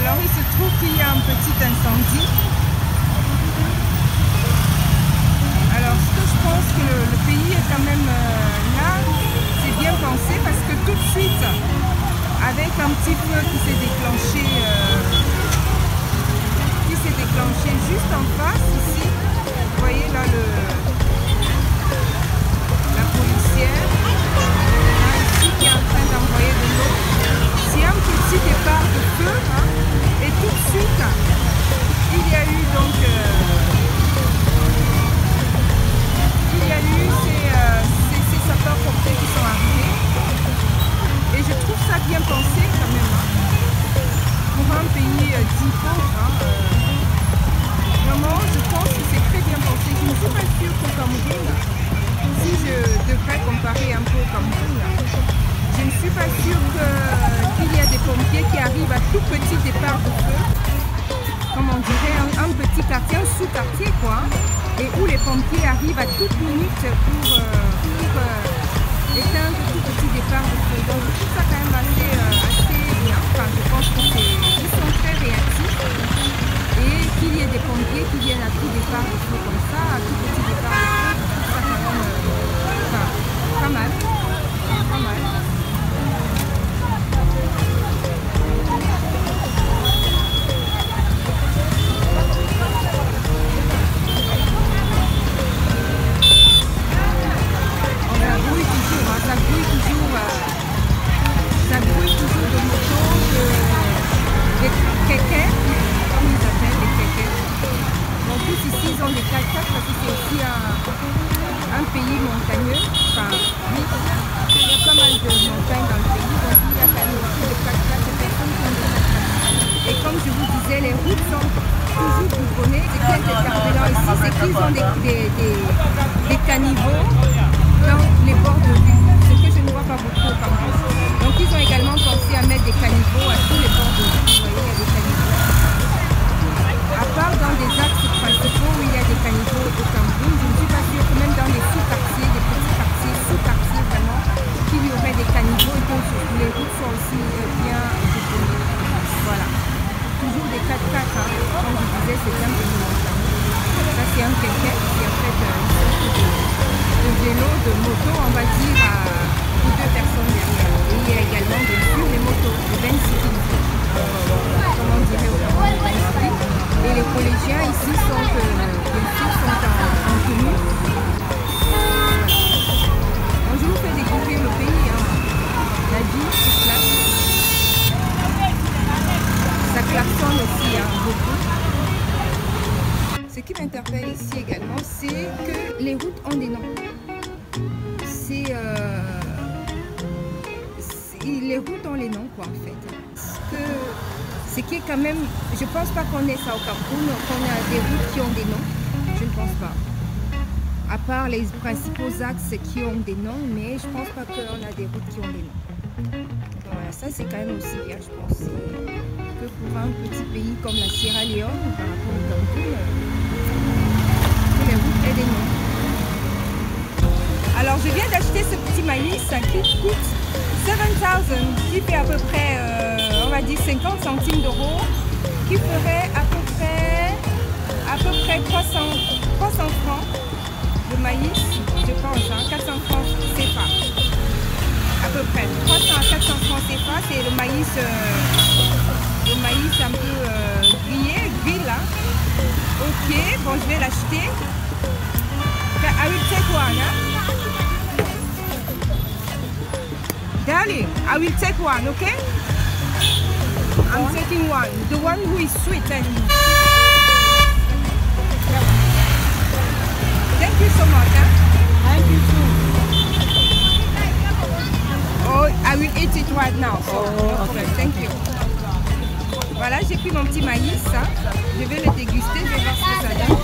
Alors il se trouve qu'il y a un petit incendie. Alors ce que je pense que le pays est quand même là, c'est bien pensé parce que tout de suite, avec un petit feu qui s'est déclenché juste en face ici, vous voyez là la policière, là, ici qui est en train d'envoyer de l'eau. C'est un petit départ de feu hein, et tout de suite il y a eu donc ces sapeurs-pompiers qui sont arrivés et je trouve ça bien pensé quand même hein, pour un pays dit pauvre hein, vraiment je pense que c'est très bien pensé. Je ne suis pas sûre qu'au Cameroun, si je devrais comparer un peu au Cameroun, je ne suis pas sûre qu'il y a des pompiers qui arrivent à tout petit départ de feu, comme on dirait un petit quartier, un sous-quartier quoi, et où les pompiers arrivent à toute minute pour éteindre tout petit départ de feu. Donc je trouve ça quand même assez bien, enfin je pense qu'ils sont très réactifs et qu'il y ait des pompiers qui viennent à tout départ de feu comme ça, à tout petit départ de feu, je trouve ça quand même pas mal. Pas mal. Ça grouille toujours de motos, des kékés, comme ils appellent les kékés. En plus ici ils ont des 4x4 parce que c'est aussi un pays montagneux. Enfin oui, il y a pas mal de montagnes dans le pays, donc il y a quand même beaucoup de 4x4 et personne qui ont des 4x4. Et comme je vous disais, les routes sont toujours goudronnées. Et qu'il y a des carburants ici, c'est qu'ils ont des caniveaux dans les bords de rue. Je ne vois pas beaucoup au Cameroun. Donc ils ont également pensé à mettre des caniveaux à tous les bords de rue. Vous voyez, il y a des caniveaux. À part dans des axes principaux où il y a des caniveaux au Cameroun, je ne suis pas sûre que même dans les sous-quartiers, des petits quartiers, sous-quartiers vraiment, qu'il y aurait des caniveaux et que les routes sont aussi bien définies. Voilà. Toujours des 4x4, hein. Comme je disais, c'est un pays montagneux. Ça c'est un kéké qui a fait une sorte de vélo, de moto, on va dire, pour 2 personnes derrière. Et il y a également bien sûr les motos, les benzycles, comme on dirait au Cameroun. Et les collégiens ici sont, bien sûr, en tenue. Donc je vous fais découvrir le pays, hein. La vie se place. Ça klaxonne aussi hein, beaucoup. Ce qui m'interpelle ici également, c'est que les routes ont des noms. Les routes ont les noms quoi en fait. Ce qui est quand même, je pense pas qu'on ait ça au Cameroun, qu'on a des routes qui ont des noms. Je ne pense pas. À part les principaux axes qui ont des noms, mais je pense pas qu'on a des routes qui ont des noms. Voilà, ça c'est quand même aussi bien, je pense. Que pour un petit pays comme la Sierra Leone, par rapport au Cameroun, les routes aient des noms. Alors je viens d'acheter ce petit maïs qui coûte 7,000, qui fait à peu près, on va dire 50 centimes d'euros, qui ferait à peu près 300 francs de maïs, je pense, hein, 400 francs CFA. À peu près 300 à 400 francs CFA, c'est le maïs un peu grillé, grill là. Ok, bon je vais l'acheter. I will take one, hein? Darling, I will take one, okay? I'm taking one. The one who is sweet and... Thank you so much, huh? Thank you too. Oh, I will eat it right now. So no problem. Thank you. Voilà, j'ai pris mon petit maïs. Hein. Je vais le déguster, je vais voir ce que ça donne.